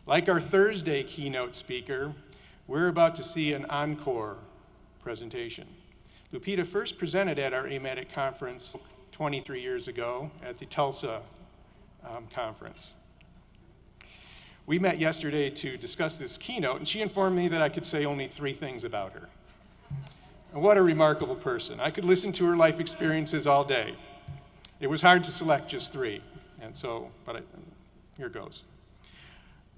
Like our Thursday keynote speaker, we're about to see an encore presentation. Lupita first presented at our AMATIC conference 23 years ago at the Tulsa conference. We met yesterday to discuss this keynote, and she informed me that I could say only 3 things about her. And what a remarkable person. I could listen to her life experiences all day. It was hard to select just 3, and so, here goes.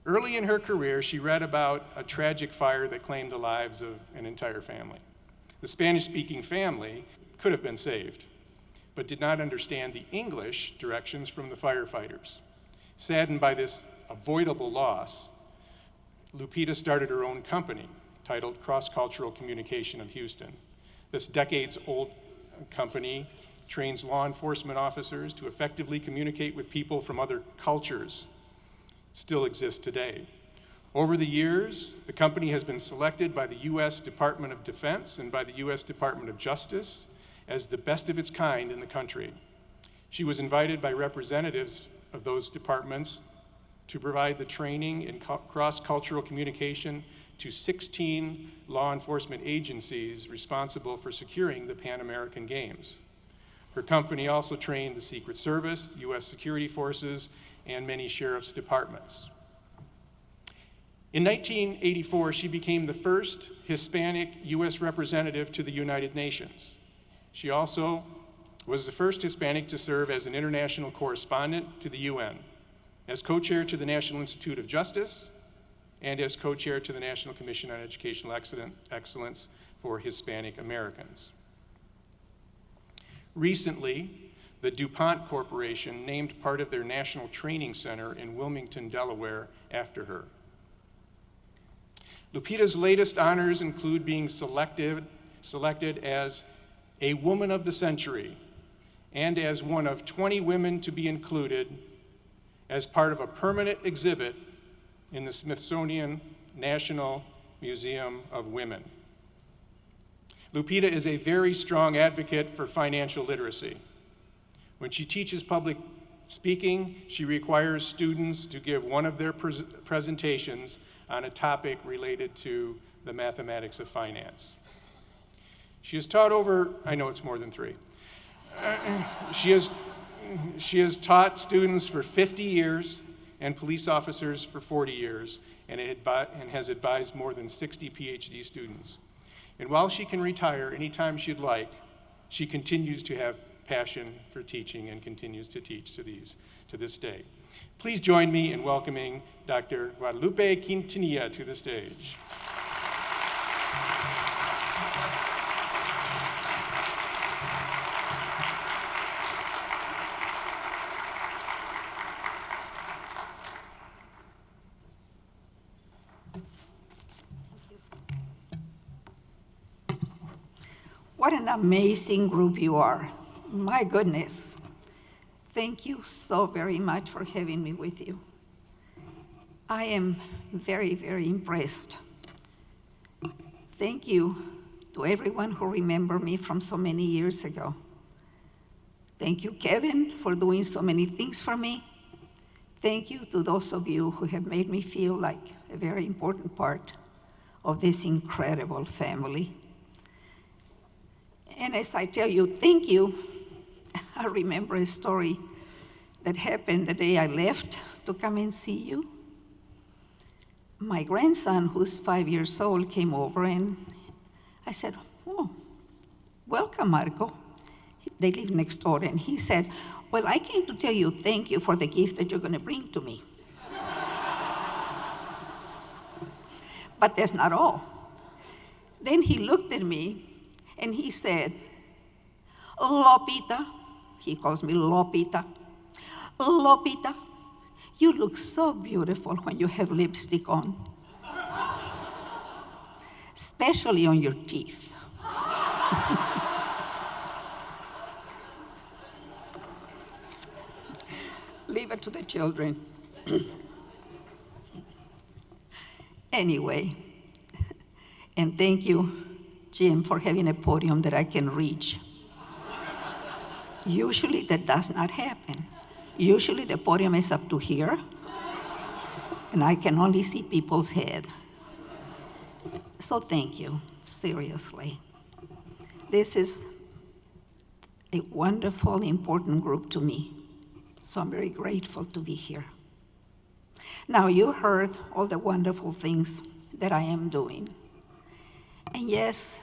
Early in her career, she read about a tragic fire that claimed the lives of an entire family. The Spanish-speaking family could have been saved, but did not understand the English directions from the firefighters. Saddened by this avoidable loss, Lupita started her own company titled Cross-Cultural Communication of Houston. This decades-old company trains law enforcement officers to effectively communicate with people from other cultures. It still exists today. Over the years, the company has been selected by the U.S. Department of Defense and by the U.S. Department of Justice as the best of its kind in the country. She was invited by representatives of those departments to provide the training in cross-cultural communication to 16 law enforcement agencies responsible for securing the Pan American Games. Her company also trained the Secret Service, U.S. security forces, and many sheriff's departments. In 1984, she became the first Hispanic U.S. representative to the United Nations. She also was the first Hispanic to serve as an international correspondent to the UN, as co-chair to the National Institute of Justice, and as co-chair to the National Commission on Educational Excellence for Hispanic Americans. Recently, the DuPont Corporation named part of their National Training Center in Wilmington, Delaware, after her. Lupita's latest honors include being selected as a Woman of the Century and as one of 20 women to be included as part of a permanent exhibit in the Smithsonian National Museum of Women. Lupita is a very strong advocate for financial literacy. When she teaches public speaking, she requires students to give one of their presentations on a topic related to the mathematics of finance. She has taught over, I know it's more than 3. She has taught students for 50 years and police officers for 40 years and has advised more than 60 PhD students. And while she can retire anytime she'd like, she continues to have passion for teaching and continues to teach to this day. Please join me in welcoming Dr. Guadalupe Quintanilla to the stage. What an amazing group you are. My goodness. Thank you so very much for having me with you. I am very, very impressed. Thank you to everyone who remembered me from so many years ago. Thank you, Kevin, for doing so many things for me. Thank you to those of you who have made me feel like a very important part of this incredible family. And as I tell you, thank you, I remember a story that happened the day I left to come and see you. My grandson, who's 5 years old, came over and I said, "Oh, welcome, Marco." They live next door, and he said, "Well, I came to tell you thank you for the gift that you're going to bring to me." But that's not all. Then he looked at me and he said, "Lopita," he calls me Lopita, "Lopita, you look so beautiful when you have lipstick on, especially on your teeth." Leave it to the children. Anyway, and thank you, Jim, for having a podium that I can reach. Usually that does not happen. Usually the podium is up to here, and I can only see people's head. So thank you, seriously. This is a wonderful, important group to me, so I'm very grateful to be here. Now, you heard all the wonderful things that I am doing. And yes,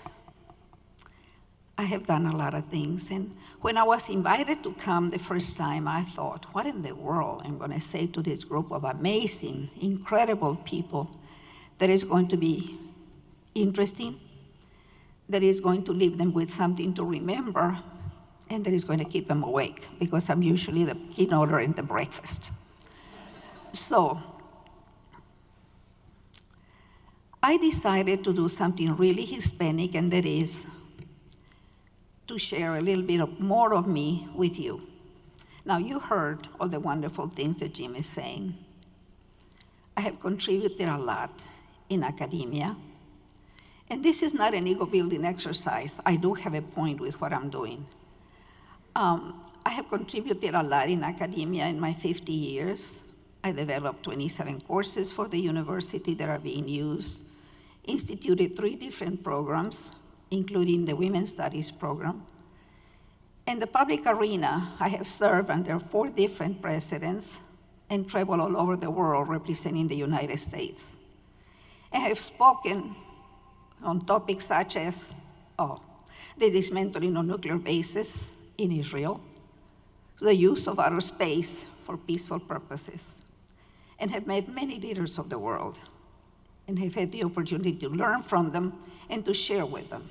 I have done a lot of things. And when I was invited to come the first time, I thought, what in the world I'm going to say to this group of amazing, incredible people that is going to be interesting, that is going to leave them with something to remember, and that is going to keep them awake, because I'm usually the keynoter in the breakfast. So I decided to do something really Hispanic, and that is to share a little bit more of me with you. Now, you heard all the wonderful things that Jim is saying. I have contributed a lot in academia, and this is not an ego-building exercise. I do have a point with what I'm doing. I have contributed a lot in academia in my 50 years. I developed 27 courses for the university that are being used, instituted 3 different programs, including the Women's Studies program. In the public arena, I have served under 4 different presidents and traveled all over the world representing the United States. I have spoken on topics such as the dismantling of nuclear bases in Israel, the use of outer space for peaceful purposes, and have met many leaders of the world, and have had the opportunity to learn from them and to share with them.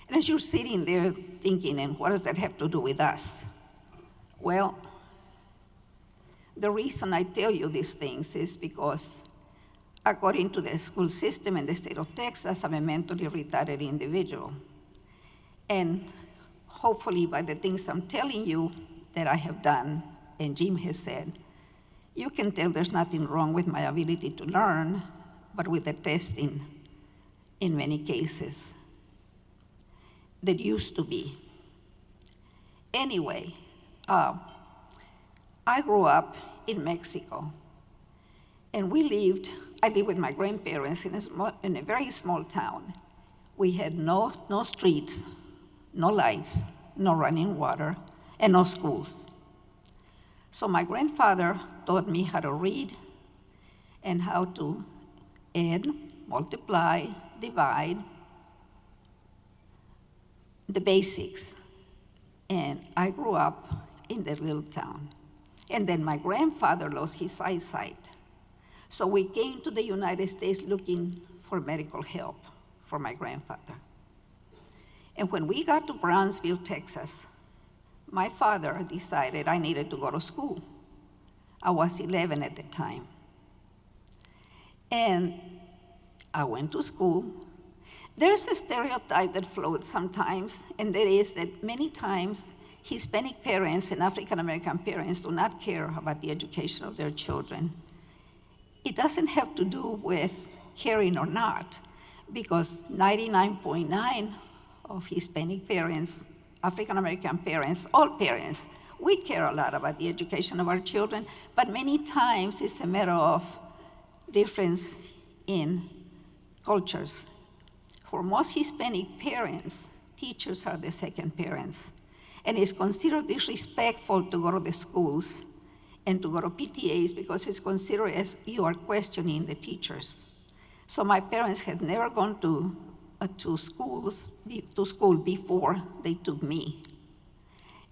And as you're sitting there thinking, and what does that have to do with us? Well, the reason I tell you these things is because according to the school system in the state of Texas, I'm a mentally retarded individual. And hopefully by the things I'm telling you that I have done, and Jim has said, you can tell there's nothing wrong with my ability to learn, but with the testing in many cases that used to be. Anyway, I grew up in Mexico, and I lived with my grandparents in a very small town. We had no streets, no lights, no running water, and no schools. So my grandfather taught me how to read and how to add, multiply, divide, the basics. And I grew up in that little town. And then my grandfather lost his eyesight. So we came to the United States looking for medical help for my grandfather. And when we got to Brownsville, Texas, my father decided I needed to go to school. I was 11 at the time. And I went to school. There's a stereotype that floats sometimes, and that is that many times Hispanic parents and African-American parents do not care about the education of their children. It doesn't have to do with caring or not, because 99.9 of Hispanic parents, African-American parents, all parents, we care a lot about the education of our children, but many times it's a matter of difference in cultures. For most Hispanic parents, teachers are the second parents, and it's considered disrespectful to go to the schools and to go to PTAs because it's considered as you are questioning the teachers. So my parents had never gone to school before they took me.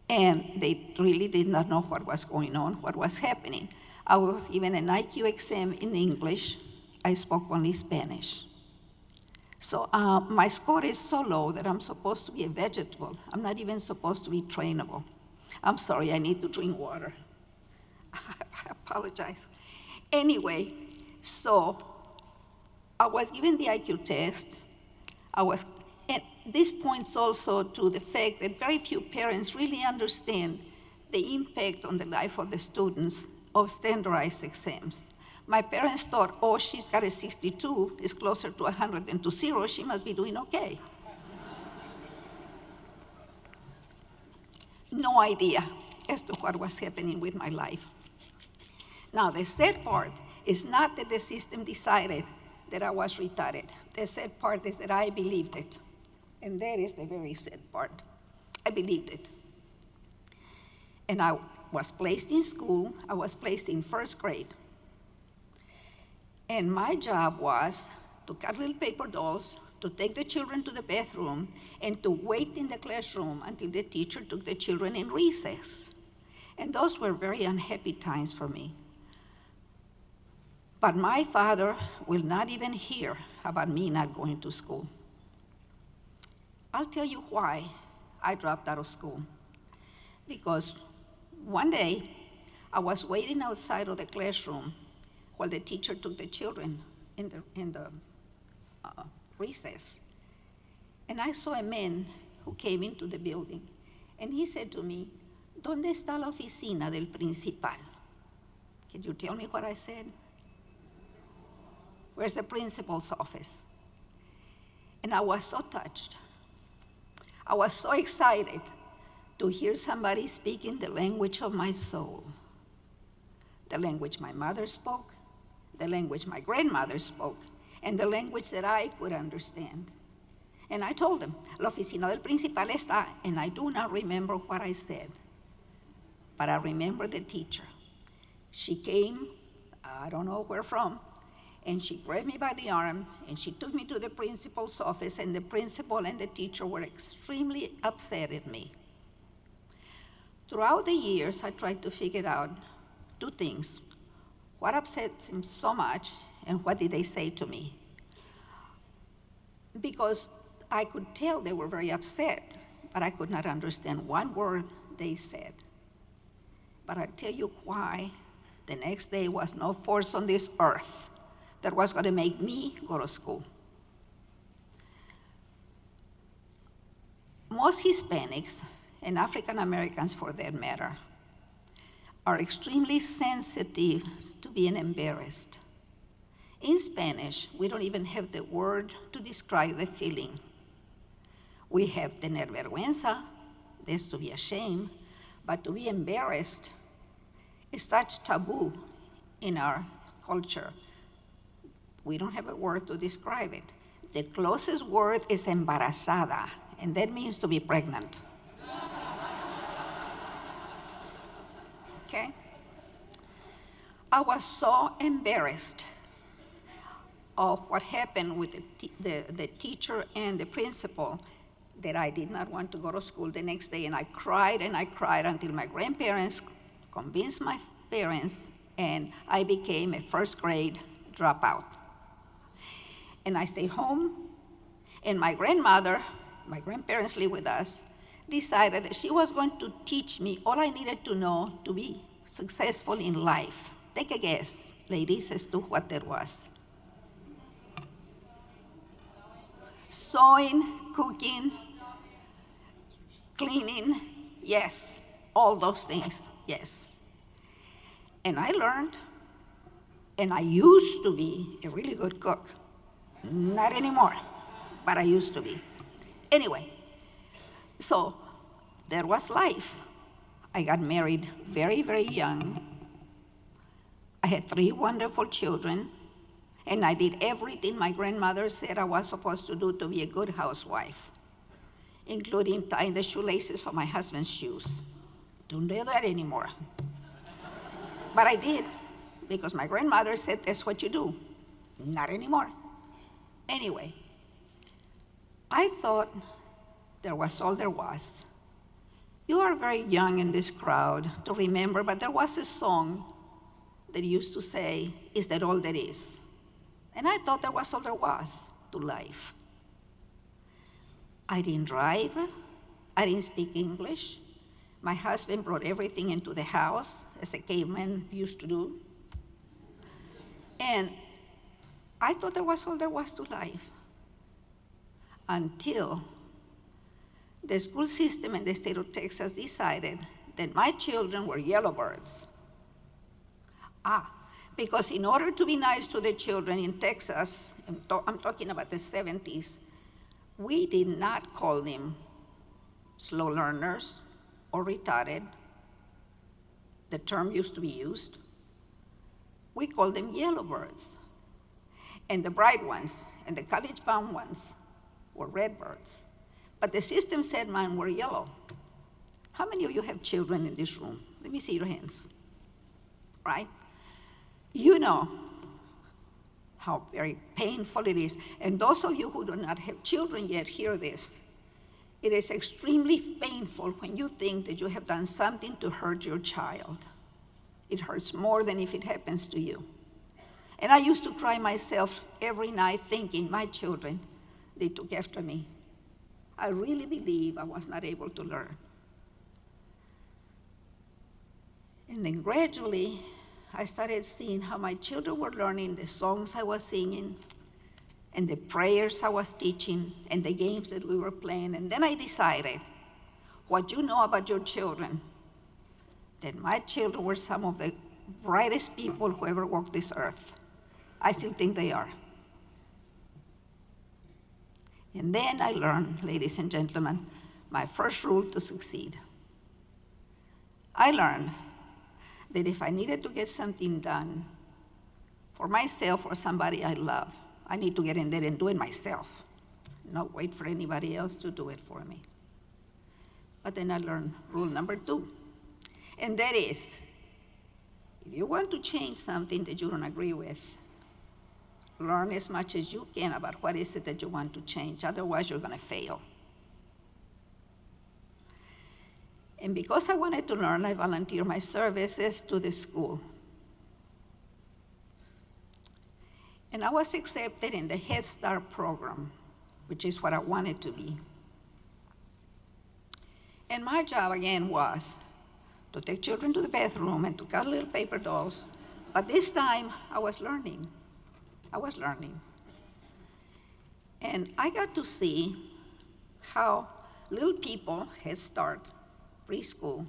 And they really did not know what was going on, what was happening. I was given an IQ exam in English. I spoke only Spanish. So my score is so low that I'm supposed to be a vegetable. I'm not even supposed to be trainable. I'm sorry, I need to drink water. I apologize. Anyway, so I was given the IQ test. And this points also to the fact that very few parents really understand the impact on the life of the students of standardized exams. My parents thought, oh, she's got a 62, is closer to 100 than to 0, she must be doing okay. No idea as to what was happening with my life. Now, the sad part is not that the system decided that I was retarded. The sad part is that I believed it. And that is the very sad part. I believed it. And I was placed in school. I was placed in first grade. And my job was to cut little paper dolls, to take the children to the bathroom, and to wait in the classroom until the teacher took the children in recess. And those were very unhappy times for me. But my father will not even hear about me not going to school. I'll tell you why I dropped out of school. Because one day, I was waiting outside of the classroom while the teacher took the children in the recess. And I saw a man who came into the building, and he said to me, ¿Dónde está la oficina del principal? Can you tell me what I said? Where's the principal's office? And I was so touched. I was so excited to hear somebody speaking the language of my soul, the language my mother spoke, the language my grandmother spoke, and the language that I could understand. And I told him, la oficina del principal está, and I do not remember what I said, but I remember the teacher. She came, I don't know where from, and she grabbed me by the arm, and she took me to the principal's office, and the principal and the teacher were extremely upset at me. Throughout the years, I tried to figure out two things. What upsets him so much, and what did they say to me? Because I could tell they were very upset, but I could not understand one word they said. But I'll tell you why the next day was no force on this earth that was going to make me go to school. Most Hispanics, and African Americans for that matter, are extremely sensitive to being embarrassed. In Spanish, we don't even have the word to describe the feeling. We have tener vergüenza, that's to be ashamed, but to be embarrassed is such taboo in our culture. We don't have a word to describe it. The closest word is embarazada, and that means to be pregnant. Okay? I was so embarrassed of what happened with the teacher and the principal that I did not want to go to school the next day, and I cried until my grandparents convinced my parents, and I became a first grade dropout. And I stayed home, and my grandmother, my grandparents live with us, decided that she was going to teach me all I needed to know to be successful in life. Take a guess, ladies, as to what that was. Sewing, cooking, cleaning, yes, all those things, yes. And I learned, and I used to be a really good cook. Not anymore, but I used to be. Anyway, so there was life. I got married very, very young. I had 3 wonderful children, and I did everything my grandmother said I was supposed to do to be a good housewife, including tying the shoelaces of my husband's shoes. Don't do that anymore. But I did, because my grandmother said that's what you do. Not anymore. Anyway, I thought there was all there was. You are very young in this crowd to remember, but there was a song that used to say, "Is that all there is?" And I thought that was all there was to life. I didn't drive. I didn't speak English. My husband brought everything into the house, as a caveman used to do. And I thought that was all there was to life, until the school system in the state of Texas decided that my children were yellowbirds. Because in order to be nice to the children in Texas, I'm talking about the 70s, we did not call them slow learners or retarded. The term used to be used. We call them yellow birds. And the bright ones and the college-bound ones were red birds. But the system said mine were yellow. How many of you have children in this room? Let me see your hands, right? You know how very painful it is. And those of you who do not have children yet, hear this. It is extremely painful when you think that you have done something to hurt your child. It hurts more than if it happens to you. And I used to cry myself every night thinking, my children, they took after me. I really believe I was not able to learn. And then gradually, I started seeing how my children were learning the songs I was singing, and the prayers I was teaching, and the games that we were playing. And then I decided, what you know about your children, that my children were some of the brightest people who ever walked this earth. I still think they are. And then I learned, ladies and gentlemen, my first rule to succeed. I learned that if I needed to get something done for myself or somebody I love, I need to get in there and do it myself, not wait for anybody else to do it for me. But then I learned rule number 2, and that is, if you want to change something that you don't agree with, learn as much as you can about what is it that you want to change. Otherwise, you're going to fail. And because I wanted to learn, I volunteered my services to the school. And I was accepted in the Head Start program, which is what I wanted to be. And my job, again, was to take children to the bathroom and to cut little paper dolls. But this time, I was learning. And I got to see how little people, Head Start, preschool,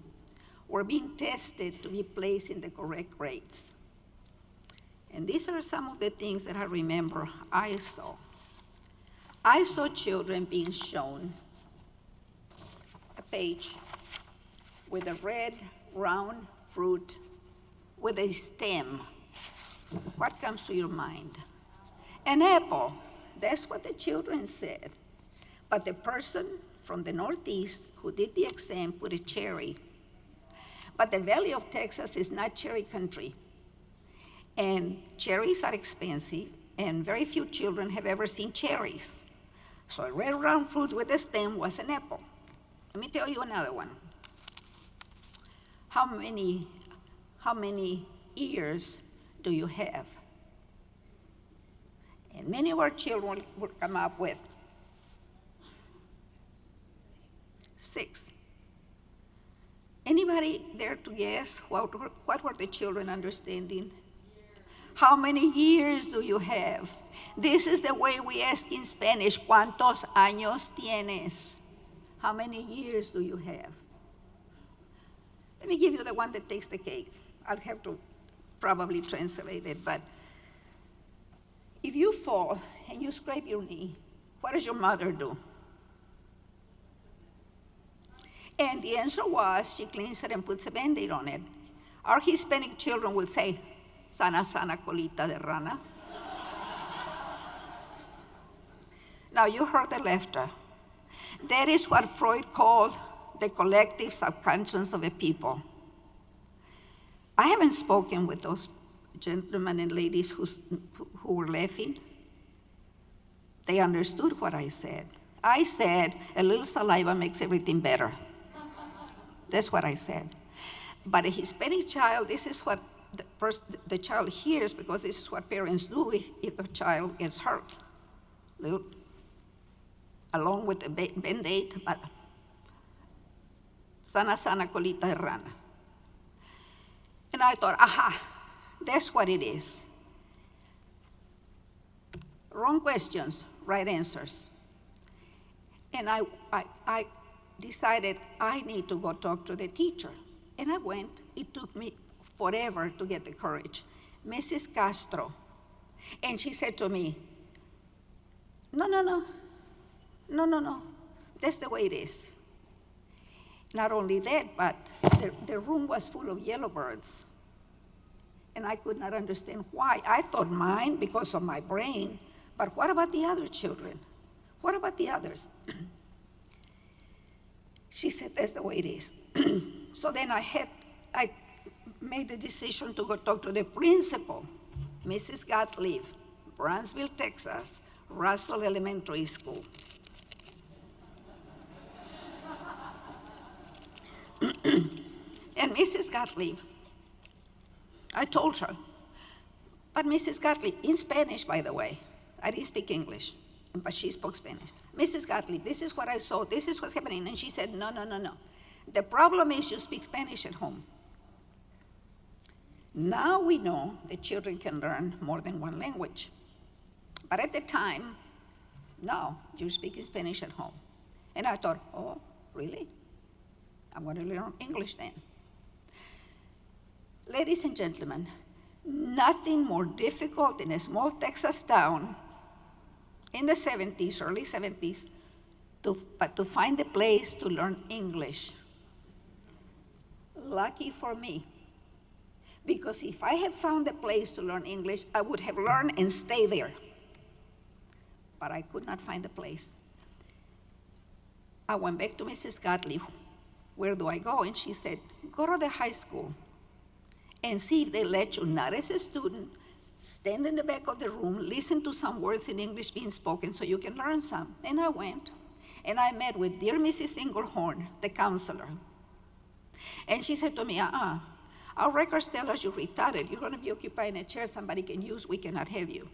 were being tested to be placed in the correct grades. And these are some of the things that I remember I saw. I saw children being shown a page with a red, round fruit with a stem. What comes to your mind? An apple. That's what the children said. But the person from the Northeast who did the exam put a cherry. But the Valley of Texas is not cherry country. And cherries are expensive, and very few children have ever seen cherries. So a red round fruit with a stem was an apple. Let me tell you another one. How many ears do you have? And many of our children would come up with 6. Anybody dare to guess what were the children understanding? How many years do you have? This is the way we ask in Spanish, ¿cuántos años tienes? How many years do you have? Let me give you the one that takes the cake. I'll have to probably translate it, but if you fall and you scrape your knee, what does your mother do? And the answer was, she cleans it and puts a Band-Aid on it. Our Hispanic children will say, sana, sana, colita de rana. Now, you heard the laughter. That is what Freud called the collective subconscious of a people. I haven't spoken with those gentlemen and ladies who were laughing. They understood what I said. I said, a little saliva makes everything better. That's what I said. But a Hispanic child, this is what the child hears, because this is what parents do if the child gets hurt. Along with the Band-Aid, but sana, sana, colita de rana. And I thought, aha, that's what it is. Wrong questions, right answers. And I decided I need to go talk to the teacher. And I went. It took me forever to get the courage. Mrs. Castro. And she said to me, no. That's the way it is. Not only that, but the room was full of yellow birds. And I could not understand why. I thought mine because of my brain, but what about the other children? What about the others? She said, that's the way it is. So then I made the decision to go talk to the principal, Mrs. Gottlieb, Brownsville, Texas, Russell Elementary School. And Mrs. Gottlieb, I told her, but Mrs. Gottlieb, in Spanish, by the way, I didn't speak English, but she spoke Spanish. Mrs. Gottlieb, this is what I saw, this is what's happening. And she said, no. The problem is you speak Spanish at home. Now we know that children can learn more than one language. But at the time, no, you're speaking Spanish at home. And I thought, oh, really? I'm going to learn English then. Ladies and gentlemen, nothing more difficult in a small Texas town in the 70s, early 70s, but to find a place to learn English. Lucky for me, because if I had found a place to learn English, I would have learned and stayed there. But I could not find a place. I went back to Mrs. Gottlieb, where do I go? And she said, go to the high school and see if they let you, not as a student, stand in the back of the room, listen to some words in English being spoken so you can learn some. And I went, and I met with dear Mrs. Inglehorn, the counselor. And she said to me, our records tell us you're retarded. You're going to be occupying a chair somebody can use. We cannot have you.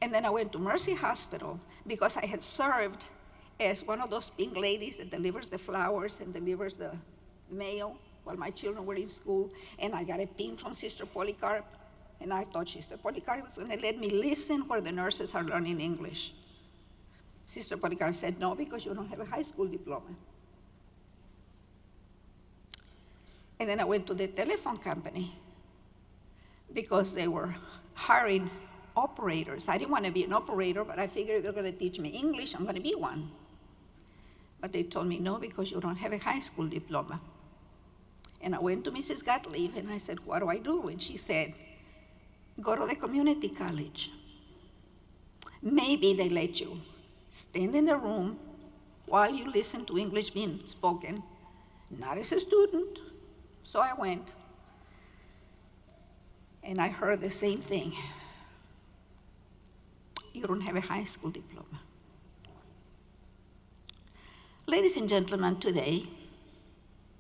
And then I went to Mercy Hospital because I had served as one of those pink ladies that delivers the flowers and delivers the mail while my children were in school. And I got a pin from Sister Polycarp. And I thought Sister Polycarp was going to let me listen where the nurses are learning English. Sister Polycarp said, no, because you don't have a high school diploma. And then I went to the telephone company because they were hiring operators. I didn't want to be an operator, but I figured they're going to teach me English, I'm going to be one. But they told me, no, because you don't have a high school diploma. And I went to Mrs. Gottlieb and I said, what do I do? And she said, go to the community college. Maybe they let you stand in the room while you listen to English being spoken, not as a student. So I went, and I heard the same thing. You don't have a high school diploma. Ladies and gentlemen, today,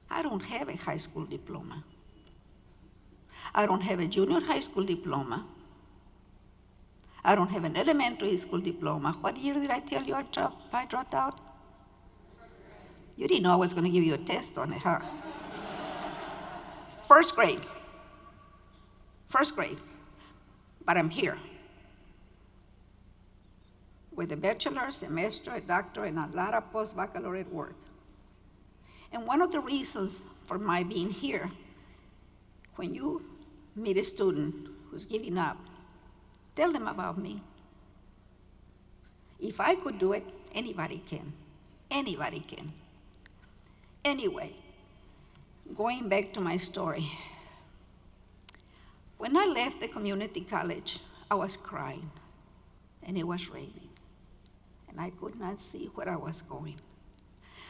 I don't have a high school diploma. I don't have a junior high school diploma. I don't have an elementary school diploma. What year did I tell you I dropped out? You didn't know I was going to give you a test on it, huh? First grade. But I'm here with a bachelor's, a master's, a doctorate, and a lot of post-baccalaureate work. And one of the reasons for my being here, when you meet a student who's giving up, tell them about me. If I could do it, anybody can. Anybody can. Anyway, going back to my story. When I left the community college, I was crying, and it was raining, and I could not see where I was going.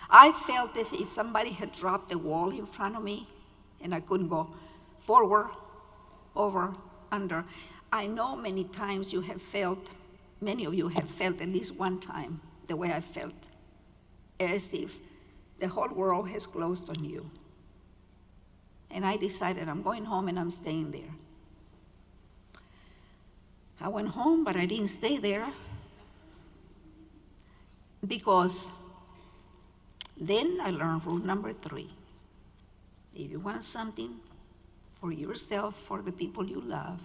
I felt as if somebody had dropped a wall in front of me, and I couldn't go forward, over, under. I know many times you have felt, many of you have felt at least one time the way I felt, as if the whole world has closed on you. And I decided I'm going home and I'm staying there. I went home, but I didn't stay there because then I learned rule number 3. If you want something for yourself, for the people you love,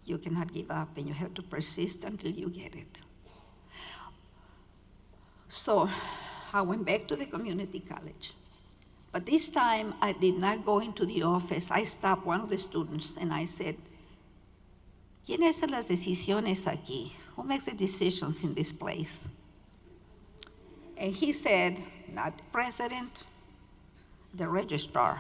you cannot give up and you have to persist until you get it. So I went back to the community college. But this time I did not go into the office. I stopped one of the students and I said, ¿Quién hace las decisiones aquí? Who makes the decisions in this place? And he said, not the president, the registrar.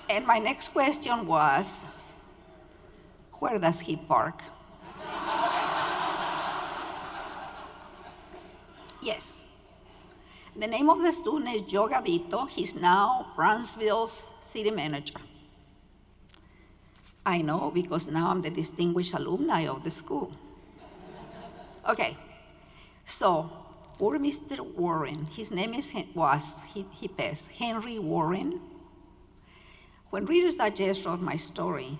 And my next question was, where does he park? Yes. The name of the student is Joe Gavito. He's now Brownsville's city manager. I know because now I'm the distinguished alumni of the school. Okay, so poor Mr. Warren, his name he passed, Henry Warren. When Reader's Digest wrote my story,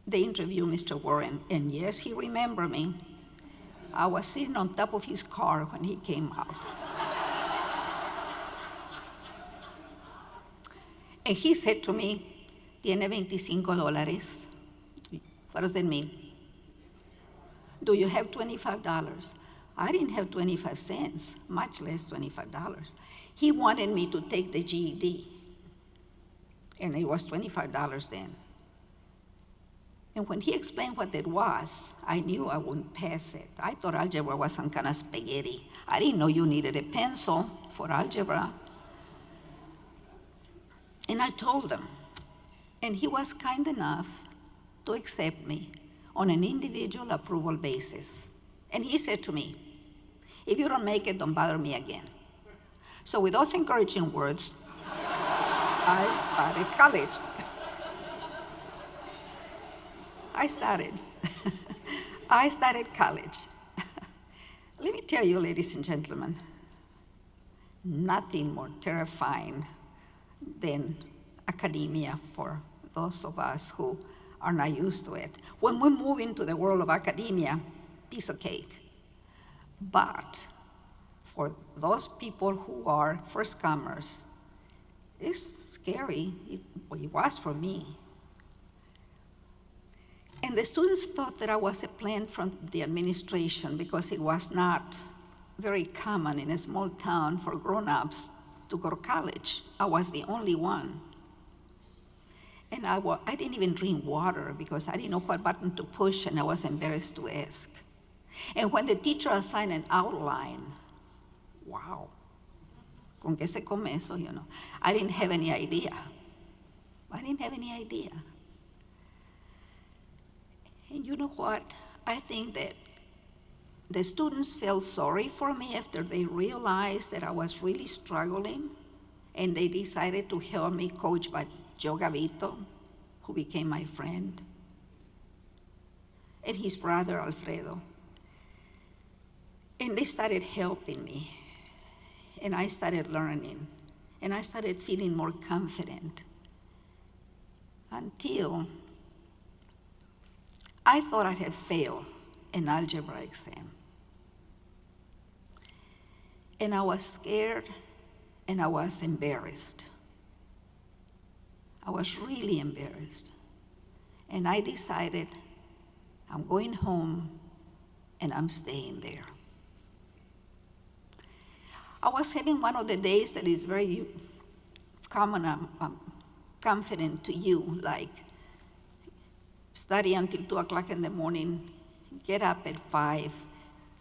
they interviewed Mr. Warren, and yes, he remembered me. I was sitting on top of his car when he came out. And he said to me, "Tiene $25. What does that mean? Do you have $25? I didn't have 25 cents, much less $25. He wanted me to take the GED, and it was $25 then. And when he explained what it was, I knew I wouldn't pass it. I thought algebra was some kind of spaghetti. I didn't know you needed a pencil for algebra. And I told him, and he was kind enough to accept me on an individual approval basis. And he said to me, "If you don't make it, don't bother me again." So with those encouraging words, I started college. I started college. Let me tell you, ladies and gentlemen, nothing more terrifying than academia for those of us who are not used to it. When we move into the world of academia, piece of cake. But for those people who are first comers, it's scary. It was for me. And the students thought that I was a plant from the administration because it was not very common in a small town for grown-ups to go to college. I was the only one. And I didn't even drink water because I didn't know what button to push, and I was embarrassed to ask. And when the teacher assigned an outline, wow, ¿con qué se come eso, you know? I didn't have any idea. And you know what? I think that the students felt sorry for me after they realized that I was really struggling, and they decided to help me, coached by Joe Gavito, who became my friend, and his brother Alfredo. And they started helping me, and I started learning, and I started feeling more confident until I thought I had failed an algebra exam. And I was scared, and I was embarrassed. I was really embarrassed. And I decided I'm going home, and I'm staying there. I was having one of the days that is very common, confident to you, like study until 2 o'clock in the morning, get up at 5,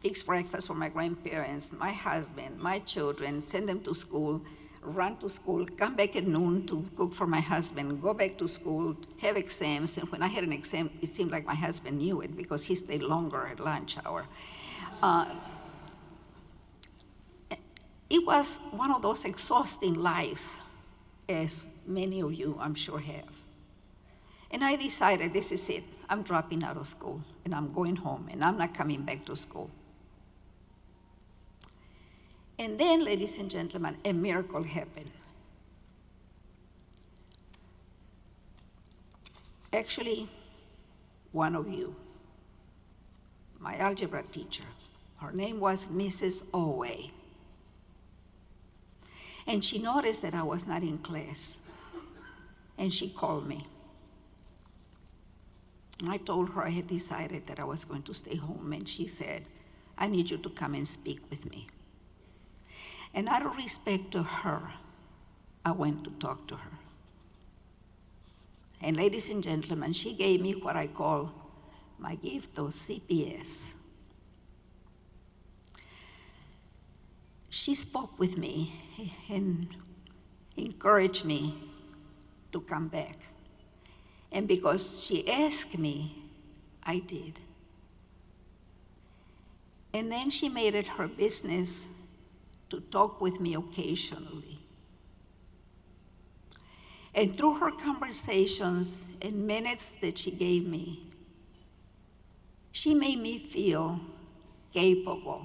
fix breakfast for my grandparents, my husband, my children, send them to school, run to school, come back at noon to cook for my husband, go back to school, have exams. And when I had an exam, it seemed like my husband knew it because he stayed longer at lunch hour. It was one of those exhausting lives, as many of you, I'm sure, have. And I decided, this is it. I'm dropping out of school, and I'm going home, and I'm not coming back to school. And then, ladies and gentlemen, a miracle happened. Actually, one of you, my algebra teacher, her name was Mrs. Owe. And she noticed that I was not in class, and she called me. I told her I had decided that I was going to stay home, and she said, "I need you to come and speak with me." And out of respect to her, I went to talk to her. And ladies and gentlemen, she gave me what I call my gift of CPS. She spoke with me and encouraged me to come back. And because she asked me, I did. And then she made it her business to talk with me occasionally. And through her conversations and minutes that she gave me, she made me feel capable.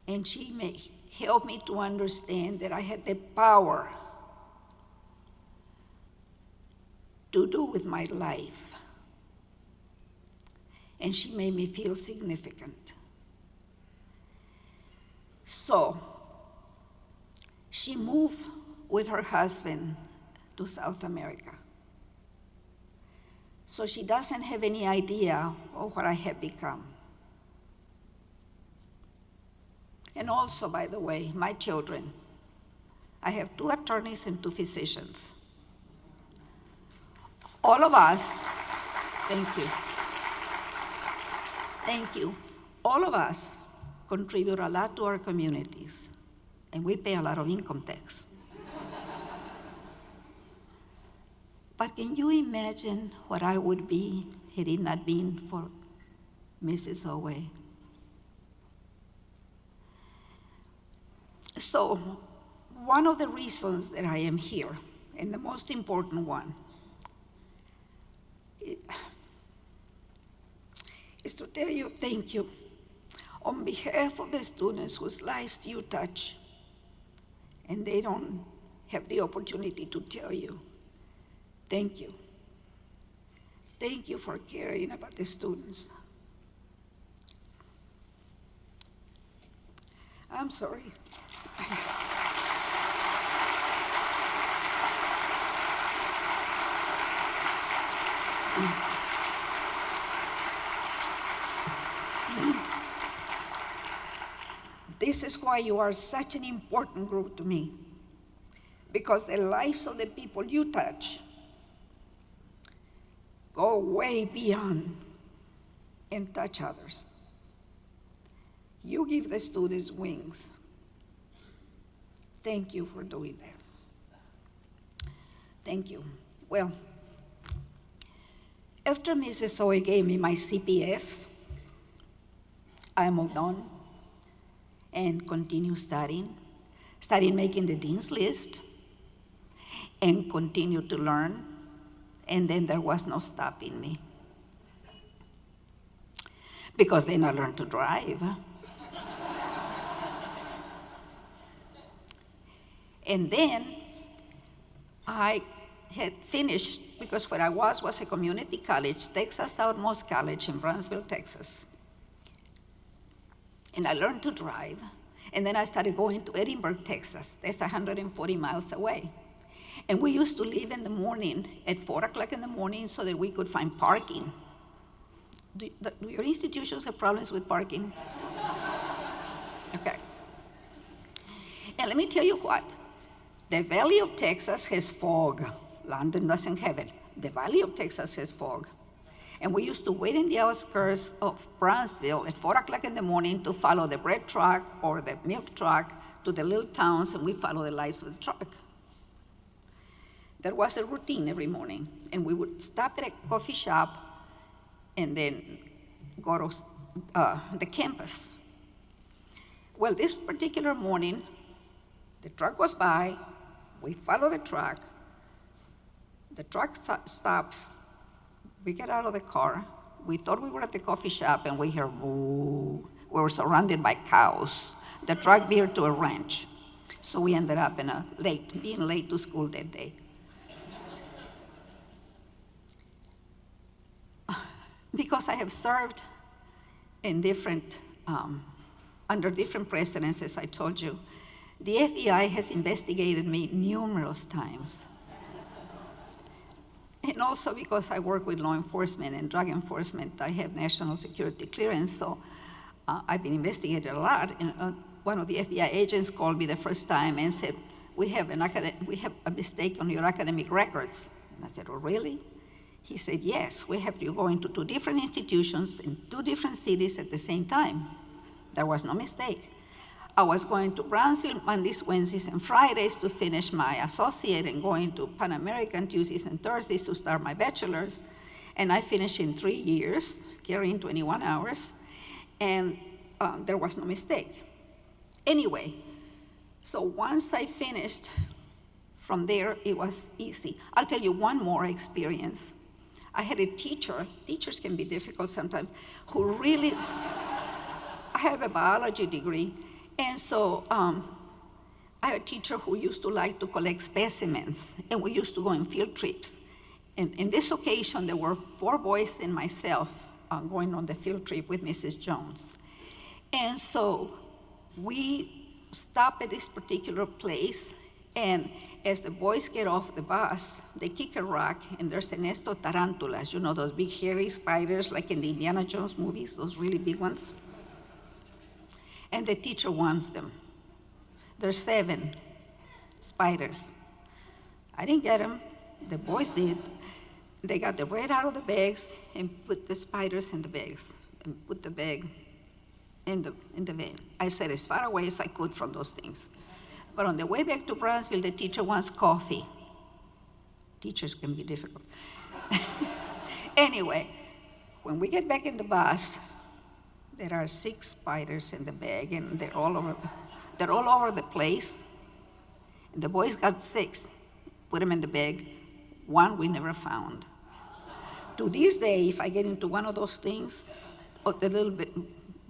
And she helped me to understand that I had the power to do with my life. And she made me feel significant. So, she moved with her husband to South America. So she doesn't have any idea of what I have become. And also, by the way, my children. I have 2 attorneys and 2 physicians. All of us, thank you. Thank you. All of us contribute a lot to our communities, and we pay a lot of income tax. But can you imagine what I would be had it not been for Mrs. Owe? So, one of the reasons that I am here, and the most important one, is to tell you thank you on behalf of the students whose lives you touch, and they don't have the opportunity to tell you. Thank you. Thank you for caring about the students. I'm sorry. This is why you are such an important group to me, because the lives of the people you touch go way beyond and touch others. You give the students wings. Thank you for doing that. Thank you. Well, after Mrs. Owe gave me my CPS, I moved on and continued studying, started making the dean's list, and continued to learn, and then there was no stopping me. Because then I learned to drive. And then I had finished, because where I was a community college, Texas Southmost College in Brownsville, Texas. And I learned to drive. And then I started going to Edinburgh, Texas. That's 140 miles away. And we used to leave in the morning at 4 o'clock in the morning so that we could find parking. Do your institutions have problems with parking? Okay. And let me tell you what. The Valley of Texas has fog. London doesn't have it. The Valley of Texas has fog. And we used to wait in the outskirts of Brownsville at 4 o'clock in the morning to follow the bread truck or the milk truck to the little towns, and we follow the lights of the truck. There was a routine every morning, and we would stop at a coffee shop and then go to the campus. Well, this particular morning, the truck was by, we follow the truck stops, we get out of the car, we thought we were at the coffee shop, and we hear boo. We were surrounded by cows. The truck veered to a ranch. So we ended up being late to school that day. Because I have served in under different presidents, as I told you, the FBI has investigated me numerous times. And also because I work with law enforcement and drug enforcement, I have national security clearance, so I've been investigated a lot. And one of the FBI agents called me the first time and said, we have a mistake on your academic records. And I said, oh, really? He said, yes, we have you going to 2 different institutions in 2 different cities at the same time. There was no mistake. I was going to Brownsville Mondays, Wednesdays, and Fridays to finish my associate and going to Pan American Tuesdays and Thursdays to start my bachelor's. And I finished in 3 years, carrying 21 hours, and there was no mistake. Anyway, so once I finished, from there it was easy. I'll tell you one more experience. I had a teacher, teachers can be difficult sometimes, who really, I have a biology degree, and so I had a teacher who used to like to collect specimens, and we used to go on field trips. And in this occasion, there were 4 boys and myself going on the field trip with Mrs. Jones. And so we stop at this particular place, and as the boys get off the bus, they kick a rock, and there's a nest of tarantulas, you know, those big hairy spiders like in the Indiana Jones movies, those really big ones. And the teacher wants them. There's 7 spiders. I didn't get them, the boys did. They got the bread out of the bags and put the spiders in the bags and put the bag in the van. I said as far away as I could from those things. But on the way back to Brownsville, the teacher wants coffee. Teachers can be difficult. Anyway, when we get back in the bus, there are 6 spiders in the bag, and they're all over the place. And the boys got 6, put them in the bag. 1 we never found. To this day, if I get into one of those things, or the little bit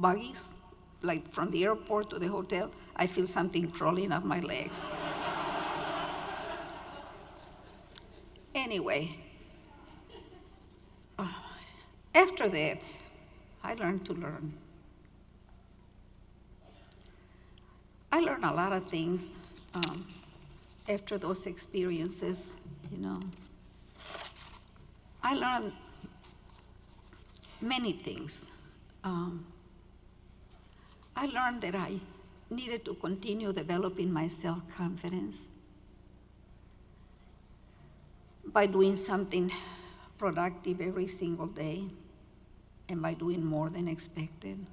buggies, like from the airport to the hotel, I feel something crawling up my legs. Anyway, after that, I learned to learn. I learned a lot of things after those experiences, you know. I learned many things. I learned that I needed to continue developing my self-confidence by doing something productive every single day and by doing more than expected.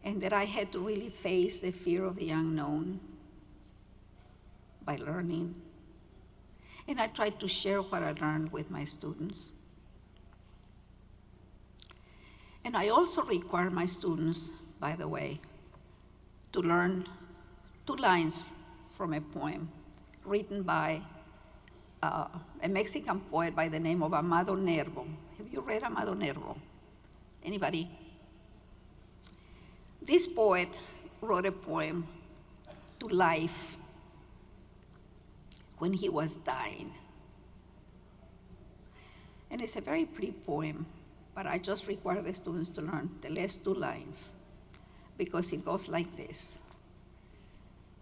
And that I had to really face the fear of the unknown by learning. And I tried to share what I learned with my students. And I also require my students, by the way, to learn 2 lines from a poem written by a Mexican poet by the name of Amado Nervo. Have you read Amado Nervo? Anybody? This poet wrote a poem to life when he was dying. And it's a very pretty poem, but I just require the students to learn the last 2 lines, because it goes like this.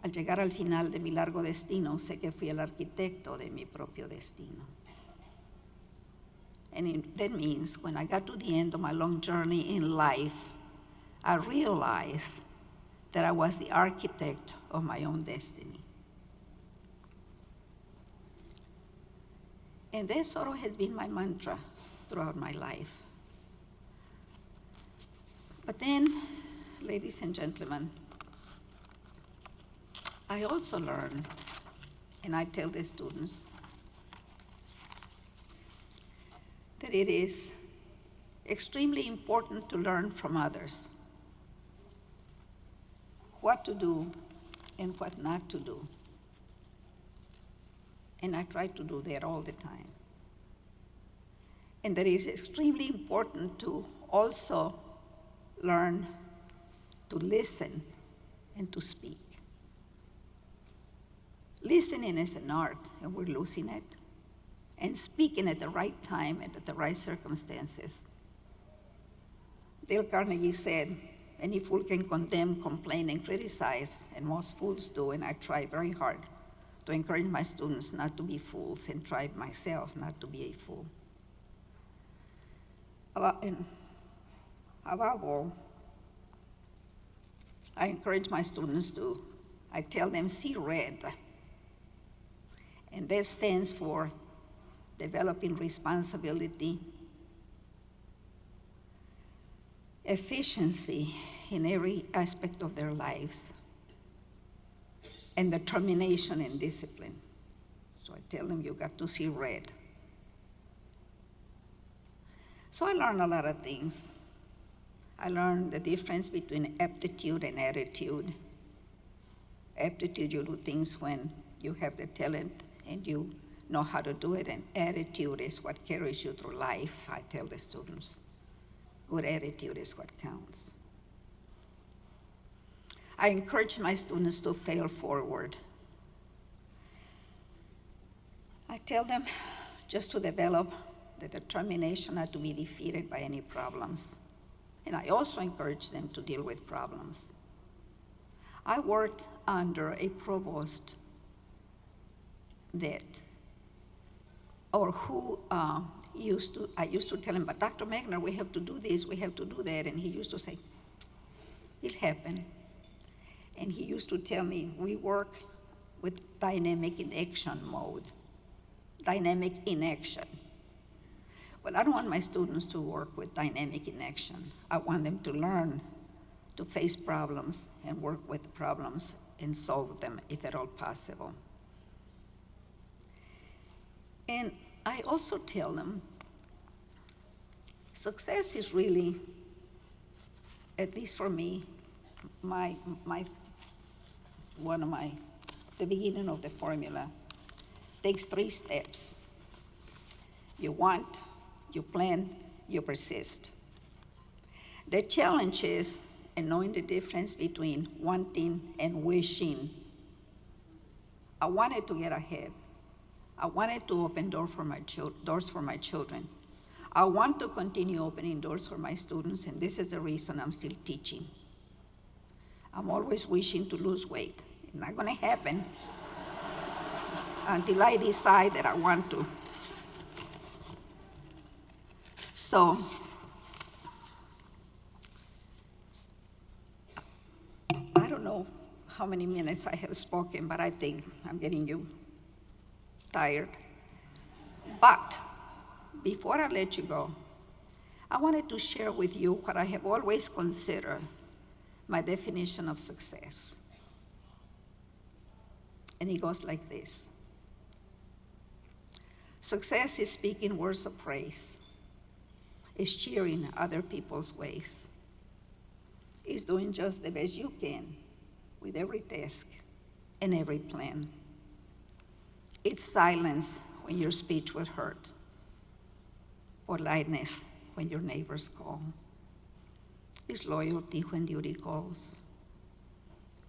Al llegar al final de mi largo destino, sé que fui el arquitecto de mi propio destino. And that means when I got to the end of my long journey in life, I realized that I was the architect of my own destiny. And that sort of has been my mantra throughout my life. But then, ladies and gentlemen, I also learned, and I tell the students, that it is extremely important to learn from others what to do and what not to do. And I try to do that all the time. And that it is extremely important to also learn to listen and to speak. Listening is an art, and we're losing it. And speaking at the right time and at the right circumstances. Dale Carnegie said, any fool can condemn, complain, and criticize, and most fools do, and I try very hard to encourage my students not to be fools and try myself not to be a fool. Above all, I encourage my students I tell them, see red. And that stands for developing responsibility, efficiency, in every aspect of their lives, and determination and discipline. So I tell them, you got to see red. So I learned a lot of things. I learned the difference between aptitude and attitude. Aptitude, you do things when you have the talent and you know how to do it, and attitude is what carries you through life. I tell the students, good attitude is what counts. I encourage my students to fail forward. I tell them just to develop the determination not to be defeated by any problems. And I also encourage them to deal with problems. I worked under a provost I used to tell him, but Dr. Magner, we have to do this, we have to do that. And he used to say, it'll happen. And he used to tell me, we work with dynamic inaction mode. Dynamic inaction. Well, I don't want my students to work with dynamic inaction. I want them to learn to face problems and work with problems and solve them if at all possible. And I also tell them, success is really, at least for me, the beginning of the formula takes 3 steps. You want, you plan, you persist. The challenge is in knowing the difference between wanting and wishing. I wanted to get ahead. I wanted to open doors for my children. I want to continue opening doors for my students, and this is the reason I'm still teaching. I'm always wishing to lose weight. It's not gonna happen until I decide that I want to. So, I don't know how many minutes I have spoken, but I think I'm getting you tired. But before I let you go, I wanted to share with you what I have always considered my definition of success. And it goes like this. Success is speaking words of praise. It's cheering other people's ways. It's doing just the best you can with every task and every plan. It's silence when your speech was hurt, politeness when your neighbors call. It's loyalty when duty calls.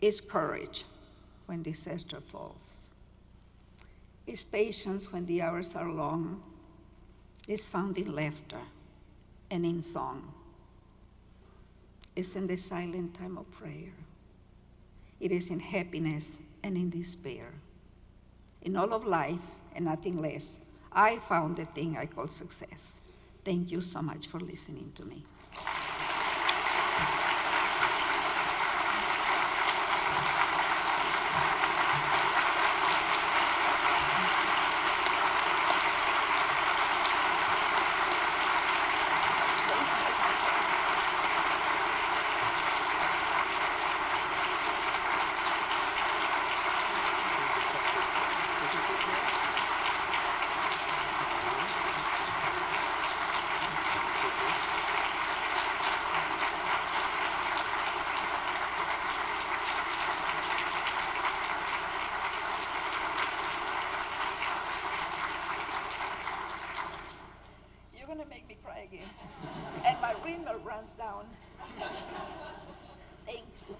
It's courage when disaster falls. It's patience when the hours are long. It's found in laughter and in song. It's in the silent time of prayer. It is in happiness and in despair. In all of life and nothing less, I found the thing I call success. Thank you so much for listening to me. Make me cry again. And my rímel runs down. Thank you.